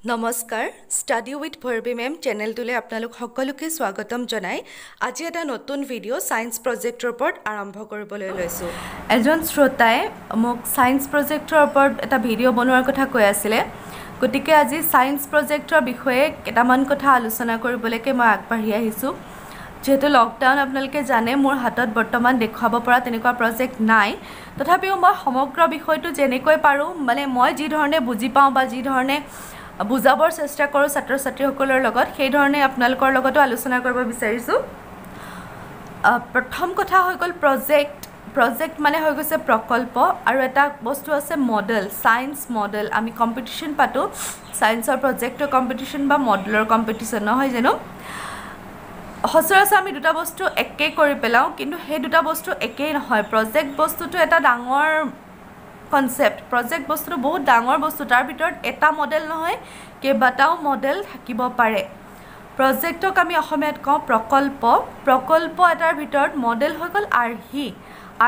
নমস্কাৰ study with ভৰ্বী ma'am চেনেলটোলৈ আপোনালোক সকলোকে স্বাগতম জনাই আজি এটা নতুন ভিডিঅ' সায়েন্স প্ৰজেক্টৰ ওপৰত আৰম্ভ কৰিবলৈ লৈছো এজন শ্ৰোতাই মোক সায়েন্স প্ৰজেক্টৰ ওপৰত এটা ভিডিঅ' বনোৱাৰ কথা কৈ আছিল গতিকে আজি সায়েন্স প্ৰজেক্টৰ বিষয়ে কেইটামান কথা আলোচনা কৰিবলৈকে মই আগবাঢ়ি আহিছো যেহেতু লকডাউন আপোনালোকে জানে মোৰ হাতত বৰ্তমান দেখাব পৰা তেনেকুৱা প্ৰজেক্ট নাই তথাপিও মই সমগ্ৰ বিষয়টো যেনেকৈ পাৰো মানে মই যি ধৰণে বুজি পাওঁ বা যি ধৰণে বুজাবৰ চেষ্টা কৰো ছাত্ৰ ছাত্ৰীসকলৰ লগত সেই ধৰণে আপোনালোকৰ লগতো আলোচনা কৰিব বিচাৰিছো প্ৰথম কথা হৈ গল প্ৰজেক্ট মানে হৈ গৈছে প্ৰকল্প আৰু এটা বস্তু আছে মডেল সায়েন্স মডেল আমি কম্পিটিশন পাতো সায়েন্সৰ প্ৰজেক্টৰ কম্পিটিশন বা মডেলৰ কম্পিটিশন নহয় জানো হসৰাসা আমি দুটা বস্তু একে কৰি পেলাও কিন্তু সেই দুটা বস্তু একেই নহয় প্ৰজেক্ট বস্তুটো এটা ডাঙৰ কনসেপ্ট প্ৰজেক্ট বস্তুটো বহুত ডাঙৰ বস্তু তাৰ ভিতৰত এটা মডেল নহয় কেইবাটাও মডেল থাকিব পাৰে প্ৰজেক্টক আমি অসমীয়াত কওঁ প্ৰকল্প এটাৰ ভিতৰত মডেল হৈ গল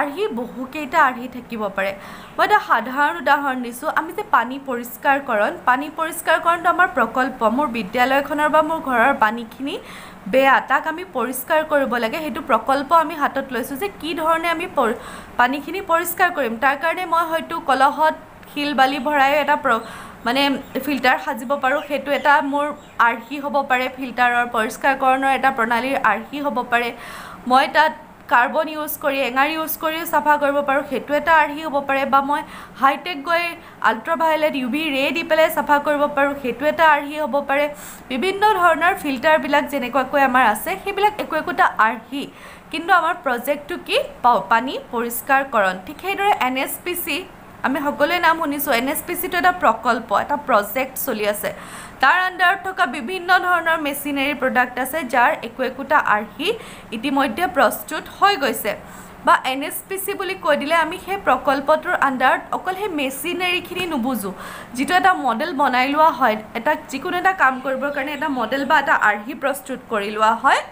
আৰ্হি বহুকেইটা আৰ্হি থাকিব পাৰে মই এটা সাধাৰণ উদাহৰণ দিছো আমি যে পানী পৰিষ্কাৰকৰণটো আমাৰ প্ৰকল্প মোৰ বিদ্যালয়খনৰ বা মোৰ ঘৰৰ পানীখিনি বেয়া তাক আমি পৰিষ্কাৰ কৰিব লাগে হেতু প্ৰকল্প আমি হাতত লৈছো যে কি ধৰণে আমি পানীখিনি পৰিষ্কাৰ কৰিম তাৰ কাৰণে মই হয়তো কলহত শিল বালি ভৰাই এটা মানে ফিল্টাৰ সাজিব পাৰো হেতু এটা মোৰ আৰ্হি হ'ব পাৰে ফিল্টাৰৰ পৰিষ্কাৰকৰণৰ এটা প্ৰণালীৰ আৰ্হি হ'ব পাৰে মই তাত কাৰ্বন ইউজ কৰি এঙাৰ ইউজ কৰি সাফা কৰিব পাৰো হেতু এটা আৰ্হি হ'ব পাৰে বা মই হাইটেক গৈ আল্ট্ৰাভায়োলেট ইউভি ৰে দি পেলাই সাফা কৰিব পাৰো হেতু এটা আৰ্হি হ'ব পাৰে বিভিন্ন ধৰণৰ ফিল্টাৰ বিলাক যেনেকৈ আমাৰ আছে হেবিলাক একোটা আৰ্হি কিন্তু আমাৰ প্ৰজেক্টটো কি পানী পৰিষ্কাৰকৰণ ঠিক সেইদৰে এনএছপিসি আমি সকলোৱে নাম শুনিছো এনএছপিসি টো এটা প্ৰকল্প এটা প্ৰজেক্ট চলি আছে তাৰ আন্ডাৰত থকা বিভিন্ন ধৰণৰ মেচিনাৰী প্ৰডাক্ট আছে যাৰ একোটা আৰ্হি ইতিমধ্যে প্ৰস্তুত হৈ গৈছে বা এনএছপিসি বুলি কৈ দিলে আমি সেই প্ৰকল্পটোৰ আন্ডাৰত অকল সেই মেচিনাৰীখিনি নুবুজো যেটো এটা মডেল বনাই লোৱা হয় এটা যিকোনো এটা কাম কৰিবৰ কাৰণে এটা মডেল বা এটা আৰ্হি প্ৰস্তুত কৰি লোৱা হয়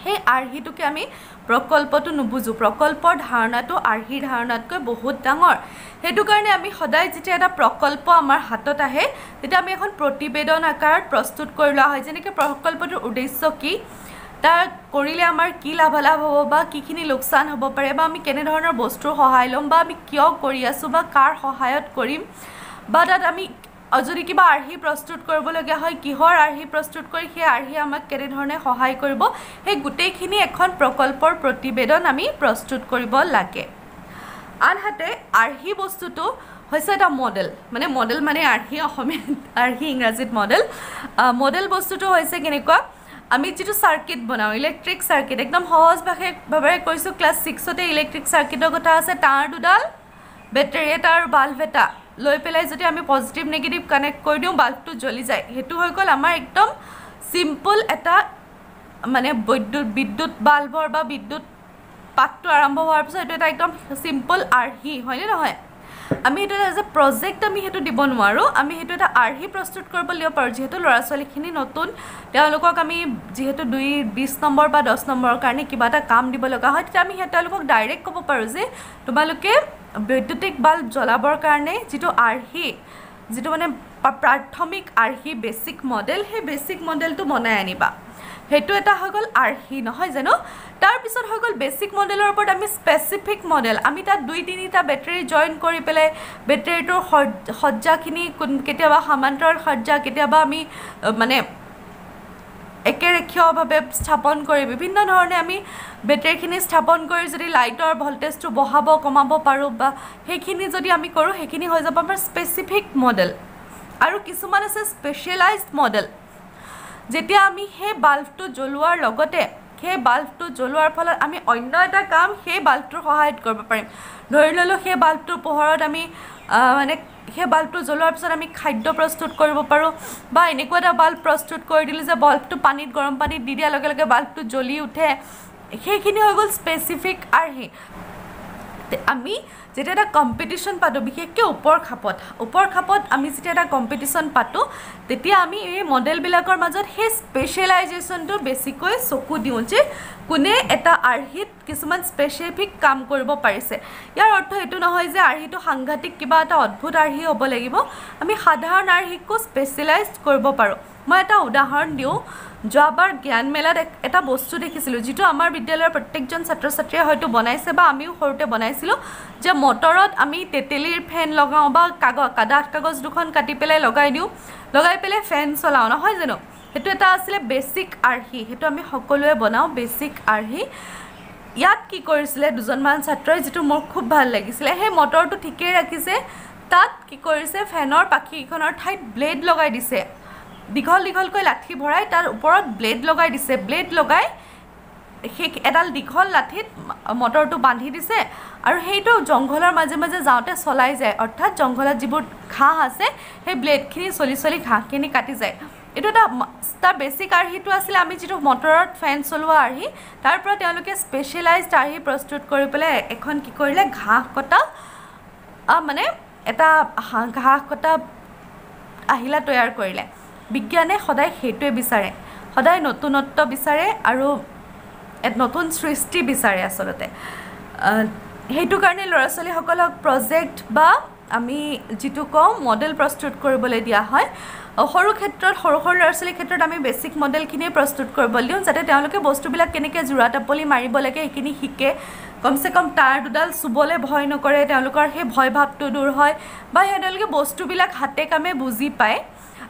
সেই আৰ্হিটোকে আমি প্ৰকল্পটো নুবুজো প্ৰকল্পৰ ধাৰণাটো আৰ্হিৰ ধাৰণাতকৈ বহুত ডাঙৰ হেতু কাৰণে আমি সদায় যেতিয়া এটা প্ৰকল্প আমাৰ হাতত আহে তেতিয়া আমি এখন প্ৰতিবেদন আকাৰত প্ৰস্তুত কৰি লোৱা হয় যেনেকৈ প্ৰকল্পটোৰ উদ্দেশ্য কি তাৰ কৰিলে আমাৰ কি লাভালাভ হ'ব বা কিখিনি লোকসান হ'ব পাৰে বা আমি কেনে ধৰণৰ বস্তুৰ সহায় লম বা আমি কিয় কৰি আছো বা কাৰ সহায়ত কৰিম বা তাত আমি যদি কিবা আৰ্হি প্ৰস্তুত কৰিবলগীয়া হয় কিহৰ আৰ্হি প্ৰস্তুত কৰি সেই আৰ্হি আমাক কেনে ধৰণে সহায় কৰিব সেই গুটেইখিনি এখন প্ৰকল্পৰ প্ৰতিবেদন আমি প্ৰস্তুত কৰিব লাগে আনহাতে আৰ্হি বস্তুটো হৈছে এটা মডেল মানে আৰ্হি অসমীয়া আৰ্হি ইংৰাজীত মডেল বস্তুটো হৈছে কেনেকুৱা আমি যেটো সাৰ্কিট বনাও ইলেক্ট্ৰিক সাৰ্কিট একদম সহজ ভাৱে কৈছো ক্লাস 6 তে ইলেক্ট্ৰিক সাৰ্কিটৰ কথা আছে তাৰ দুডাল বেটাৰি এটা আৰু বাল্ব এটা লৈ পেলাই যদি আমি পজিটিভ নেগেটিভ কানেক্ট কৰি দিও বাল্বটো জ্বলি যায় হেতু হৈ গল আমাৰ একদম সিম্পল এটা মানে বিদ্যুৎ বাল্বৰ বা বিদ্যুৎ পাতটো আৰম্ভ হোৱাৰ পিছত এটা একদম সিম্পল আৰ্হি হয় নে নহয় আমি এটা এজ এ প্ৰজেক্ট আমি হেতু দিব নোৱাৰো আমি হেতু এটা আৰ্হি প্ৰস্তুত কৰিব লিও পাৰো যেহেতু লৰা ছোৱালীখিনি নতুন তেওঁলোকক আমি যেহেতু 20 নম্বৰ বা 10 নম্বৰৰ কাৰণে কিবা এটা কাম দিব লগা হয় তেতিয়া আমি তেওঁলোকক ডাইৰেক্ট ক'ব পাৰো যে তোমালোকে বৈদ্যুতিক বাল্ব জ্বলাবৰ কাৰণে যেটো আৰ্হি যেটো মানে প্ৰাথমিক আৰ্হি বেসিক মডেল হে বেসিক মডেলটো বনাই আনিবা হেতু এটা হৈ গল আৰ্হি নহয় জানো তাৰ পিছত হৈ গল বেসিক মডেলৰ ওপৰত আমি স্পেসিফিক মডেল আমি তাত 2-3টা বেটাৰি জয়েন কৰি পেলে বেটাৰিটোৰ সজ্জাখিনি কেতিয়াবা সমান্তৰাল সজ্জা কেতিয়াবা আমি মানে একেৰেখীয়ভাৱে স্থাপন কৰি বিভিন্ন ধৰণে আমি বেটাৰিখিনি স্থাপন কৰি যদি লাইটৰ ভোল্টেজটো বহাব কমাব পাৰো বা হেখিনি যদি আমি কৰো হেখিনি হৈ যাব আমাৰ স্পেসিফিক মডেল আৰু কিছুমান আছে স্পেশালাইজড মডেল যেতিয়া আমি হে বাল্বটো জ্বলোৱাৰ লগতে সেই বাল্বটো জ্বলোৱাৰ ফলত আমি অন্য এটা কাম সেই বাল্বটোৰ সহায়ত কৰিব পাৰিম ধৰি ললো সেই বাল্বটোৰ পোহৰত আমি মানে সেই বাল্বটো জ্বলোৱাৰ পিছত আমি খাদ্য প্ৰস্তুত কৰিব পাৰো বা এনেকুৱা এটা বাল্ব প্ৰস্তুত কৰি দিলে যে বাল্বটো পানীত গৰম পানীত দি দিয়াৰ লগে লগে বাল্বটো জ্বলি উঠে সেইখিনি হৈ গল স্পেসিফিক আৰ্হি আমি যেটা এটা কম্পিটিশন পাতো বিশেষকৈ ওপৰ খাপত আমি যেটা এটা কম্পিটিশন পাতো তেতিয়া আমি এই মডেল বিলাকৰ মাজত হে স্পেশালাইজেশনটো বেছিকৈ চকু দিও যে কোনে এটা আৰ্হিত কিছুমান স্পেচিফিক কাম কৰিব পাৰিছে ইয়াৰ অৰ্থ এইটো নহয় যে আৰ্হিটো সাংঘাতিক কিবা এটা অদ্ভুত আৰ্হি হ'ব লাগিব আমি সাধাৰণ আৰ্হিকো স্পেচিয়েলাইজ কৰিব পাৰোঁ মই এটা উদাহৰণ দিওঁ যোৱাবাৰ জ্ঞান মেলাত এটা বস্তু দেখিছিলোঁ যিটো আমাৰ বিদ্যালয়ৰ প্ৰত্যেকজন ছাত্ৰ ছাত্ৰীয়ে হয়তো বনাইছে বা আমিও সৰুতে বনাইছিলোঁ যে মটৰত আমি তেতেলীৰ ফেন লগাওঁ বা ডাঠ কাগজ দুখন কাটি পেলাই লগাই দিওঁ লগাই পেলাই ফেন চলাওঁ নহয় জানো সেইটো এটা আছিলে বেছিক আৰ্হি সেইটো আমি সকলোৱে বনাওঁ বেছিক আৰ্হি ইয়াত কি কৰিছিলে দুজনমান ছাত্ৰই যিটো মোৰ খুব ভাল লাগিছিলে সেই মটৰটো ঠিকেই ৰাখিছে তাত কি কৰিছে ফেনৰ পাখিখনৰ ঠাইত ব্লেড লগাই দিছে দীঘল দীঘলকৈ লাঠি ভৰাই তাৰ ওপৰত ব্লেড লগাই দিছে ব্লেড লগাই সেই এডাল দীঘল লাঠিত মটৰটো বান্ধি দিছে আৰু সেইটো জংঘলৰ মাজে মাজে যাওঁতে চলাই যায় অৰ্থাৎ জংঘলত যিবোৰ ঘাঁহ আছে সেই ব্লেডখিনি চলি চলি ঘাঁহখিনি কাটি যায় এইটো এটা তাৰ বেছিক আৰ্হিটো আছিলে আমি যিটো মটৰত ফেন চলোৱা আৰ্হি তাৰ পৰা তেওঁলোকে স্পেচিয়েলাইজড আৰ্হি প্ৰস্তুত কৰি পেলাই এখন কি কৰিলে ঘাঁহ কটা মানে এটা ঘাঁহ কটা আহিলা তৈয়াৰ কৰিলে বিজ্ঞানে সদায় সেইটোৱে বিচাৰে সদায় নতুনত্ব বিচাৰে আৰু নতুন সৃষ্টি বিচাৰে আচলতে সেইটো কাৰণে ল'ৰা ছোৱালীসকলক প্ৰজেক্ট বা আমি যিটো কওঁ মডেল প্ৰস্তুত কৰিবলৈ দিয়া হয় সৰু ক্ষেত্ৰত সৰু সৰু ল'ৰা ছোৱালীৰ ক্ষেত্ৰত আমি বেছিক মডেলখিনিয়ে প্ৰস্তুত কৰিব দিওঁ যাতে তেওঁলোকে বস্তুবিলাক কেনেকৈ জোৰা টাপলি মাৰিব লাগে সেইখিনি শিকে কমচে কম তাৰ দুডাল চুবলৈ ভয় নকৰে তেওঁলোকৰ সেই ভয় ভাৱটো দূৰ হয় বা তেওঁলোকে বস্তুবিলাক হাতে কামে বুজি পায়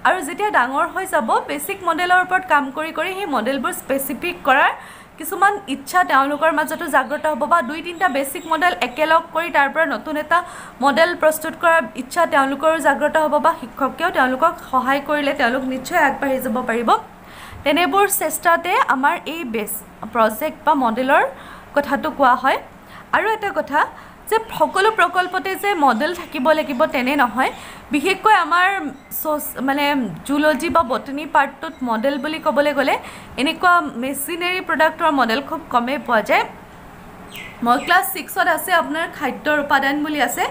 আৰু যেতিয়া ডাঙৰ হৈ যাব বেছিক মডেলৰ ওপৰত কাম কৰি কৰি সেই মডেলবোৰ স্পেচিফিক কৰাৰ কিছুমান ইচ্ছা তেওঁলোকৰ মাজতো জাগ্ৰত হ'ব বা দুই তিনিটা বেছিক মডেল একেলগ কৰি তাৰ পৰা নতুন এটা মডেল প্ৰস্তুত কৰাৰ ইচ্ছা তেওঁলোকৰো জাগ্ৰত হ'ব বা শিক্ষকেও তেওঁলোকক সহায় কৰিলে তেওঁলোক নিশ্চয় আগবাঢ়ি যাব পাৰিব তেনেবোৰ চেষ্টাতে আমাৰ এই প্ৰজেক্ট বা মডেলৰ কথাটো কোৱা হয় আৰু এটা কথা যে সকলো প্ৰকল্পতে যে মডেল থাকিব লাগিব তেনে নহয় বিশেষকৈ আমাৰ মানে জুলজি বা বটনী পাৰ্টটোত মডেল বুলি ক'বলৈ গ'লে এনেকুৱা মেচিনেৰী প্ৰডাক্টৰ মডেল খুব কমেই পোৱা যায় মই ক্লাছ 6ত আছে আপোনাৰ খাদ্যৰ উপাদান বুলি আছে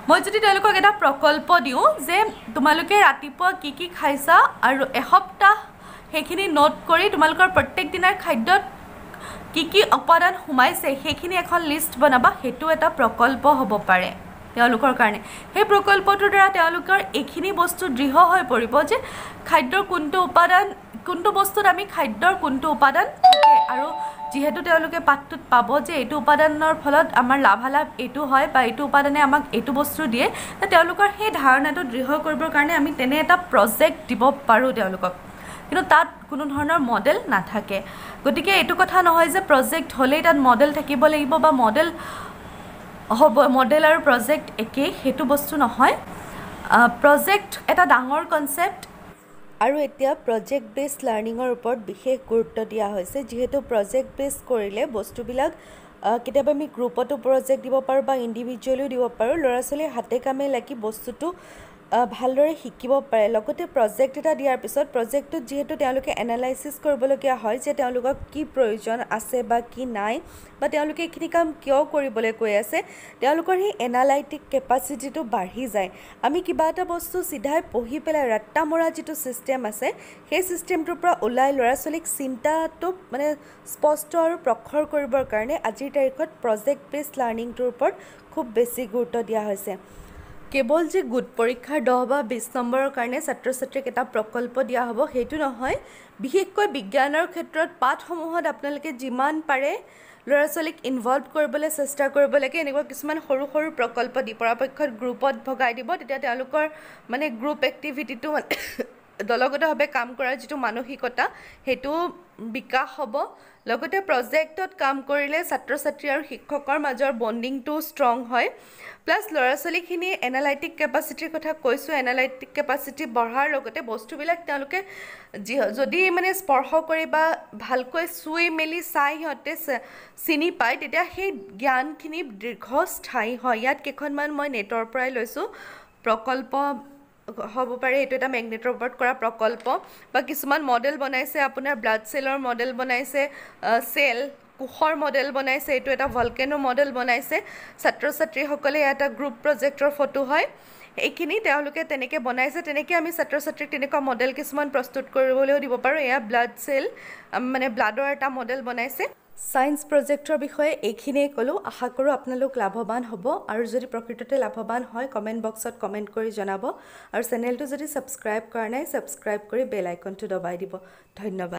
মই যদি তেওঁলোকক এটা প্ৰকল্প দিওঁ যে তোমালোকে ৰাতিপুৱা কি কি খাইছা আৰু এসপ্তাহ সেইখিনি নোট কৰি তোমালোকৰ প্ৰত্যেক দিনাৰ খাদ্যত কি কি উপাদান সোমাইছে সেইখিনি এখন লিষ্ট বনাবা সেইটো এটা প্ৰকল্প হ'ব পাৰে তেওঁলোকৰ কাৰণে সেই প্ৰকল্পটোৰ দ্বাৰা তেওঁলোকৰ এইখিনি বস্তু দৃঢ় হৈ পৰিব যে খাদ্যৰ কোনটো বস্তুত আমি খাদ্যৰ কোনটো উপাদান থাকে আৰু যিহেতু তেওঁলোকে পাঠটোত পাব যে এইটো উপাদানৰ ফলত আমাৰ লাভালাভ এইটো হয় বা এইটো উপাদানে আমাক এইটো বস্তু দিয়ে তেওঁলোকৰ সেই ধাৰণাটো দৃঢ় কৰিবৰ কাৰণে আমি তেনে এটা প্ৰজেক্ট দিব পাৰোঁ তেওঁলোকক কিন্তু তাত কোনো ধৰণৰ মডেল নাথাকে গতিকে এইটো কথা নহয় যে প্ৰজেক্ট হ'লেই তাত মডেল থাকিব লাগিব বা মডেল হ'ব মডেল আৰু প্ৰজেক্ট একেই সেইটো বস্তু নহয় প্ৰজেক্ট এটা ডাঙৰ কনচেপ্ট আৰু এতিয়া প্ৰজেক্ট বেছড লাৰ্ণিঙৰ ওপৰত বিশেষ গুৰুত্ব দিয়া হৈছে যিহেতু প্ৰজেক্ট বেছ কৰিলে বস্তুবিলাক কেতিয়াবা আমি গ্ৰুপতো প্ৰজেক্ট দিব পাৰোঁ বা ইণ্ডিভিজুৱেলিও দিব পাৰোঁ ল'ৰা ছোৱালীৰ হাতে কামে লাগি বস্তুটো ভালদৰে শিকিব পাৰে লগতে প্ৰজেক্ট এটা দিয়াৰ পিছত প্ৰজেক্টটোত যিহেতু তেওঁলোকে এনালাইচিছ কৰিবলগীয়া হয় যে তেওঁলোকক কি প্ৰয়োজন আছে বা কি নাই বা তেওঁলোকে এইখিনি কাম কিয় কৰিবলৈ কৈ আছে তেওঁলোকৰ সেই এনালাইটিক কেপাচিটিটো বাঢ়ি যায় আমি কিবা এটা বস্তু চিধাই পঢ়ি পেলাই ৰাত্তা মৰা যিটো ছিষ্টেম আছে সেই ছিষ্টেমটোৰ পৰা ওলাই ল'ৰা ছোৱালীক চিন্তাটো মানে স্পষ্ট আৰু প্ৰখৰ কৰিবৰ কাৰণে আজিৰ তাৰিখত প্ৰজেক্ট বেছড লাৰ্ণিংটোৰ ওপৰত খুব বেছি গুৰুত্ব দিয়া হৈছে কেৱল যে গোট পৰীক্ষাৰ 10 বা 20 নম্বৰৰ কাৰণে ছাত্ৰ ছাত্ৰীক এটা প্ৰকল্প দিয়া হ'ব সেইটো নহয় বিশেষকৈ বিজ্ঞানৰ ক্ষেত্ৰত পাঠসমূহত আপোনালোকে যিমান পাৰে ল'ৰা ছোৱালীক ইনভলভ কৰিবলৈ চেষ্টা কৰিব লাগে এনেকুৱা কিছুমান সৰু সৰু প্ৰকল্প দি পৰাপক্ষত গ্ৰুপত ভগাই দিব তেতিয়া তেওঁলোকৰ মানে গ্ৰুপ এক্টিভিটিটো দলগতভাৱে কাম কৰাৰ যিটো মানসিকতা সেইটো বিকাশ হ'ব লগতে প্ৰজেক্টত কাম কৰিলে ছাত্ৰ ছাত্ৰী আৰু শিক্ষকৰ মাজৰ বণ্ডিংটো ষ্ট্ৰং হয় প্লাছ ল'ৰা ছোৱালীখিনি এনালাইটিক কেপাচিটিৰ কথা কৈছোঁ এনালাইটিক কেপাচিটি বঢ়াৰ লগতে বস্তুবিলাক তেওঁলোকে যদি মানে স্পৰ্শ কৰি বা ভালকৈ চুই মেলি চাই সিহঁতে চিনি পায় তেতিয়া সেই জ্ঞানখিনি দীৰ্ঘস্থায়ী হয় ইয়াত কেইখনমান মই নেটৰ পৰাই লৈছোঁ প্ৰকল্প হ'ব পাৰে এইটো এটা মেগনেটৰ ওপৰত কৰা প্ৰকল্প বা কিছুমান মডেল বনাইছে আপোনাৰ ব্লাড চেলৰ মডেল বনাইছে চেল কোষৰ মডেল বনাইছে এইটো এটা ভলকেনো মডেল বনাইছে ছাত্ৰ ছাত্ৰীসকলে এটা গ্ৰুপ প্ৰজেক্টৰ ফটো হয় এইখিনি তেওঁলোকে তেনেকৈ বনাইছে তেনেকৈ আমি ছাত্ৰ ছাত্ৰীক তেনেকুৱা মডেল কিছুমান প্ৰস্তুত কৰিবলৈও দিব পাৰোঁ এয়া ব্লাড চেল মানে ব্লাডৰ এটা মডেল বনাইছে সায়েন্স প্ৰজেক্টৰ বিষয়ে এইখিনিয়ে ক'লোঁ আশা কৰোঁ আপোনালোক লাভৱান হ'ব আৰু যদি প্ৰকৃততে লাভৱান হয় কমেণ্ট বক্সত কমেণ্ট কৰি জনাব আৰু চেনেলটো যদি ছাবস্ক্ৰাইব কৰা নাই ছাবস্ক্ৰাইব কৰি বেল আইকনটো দবাই দিব ধন্যবাদ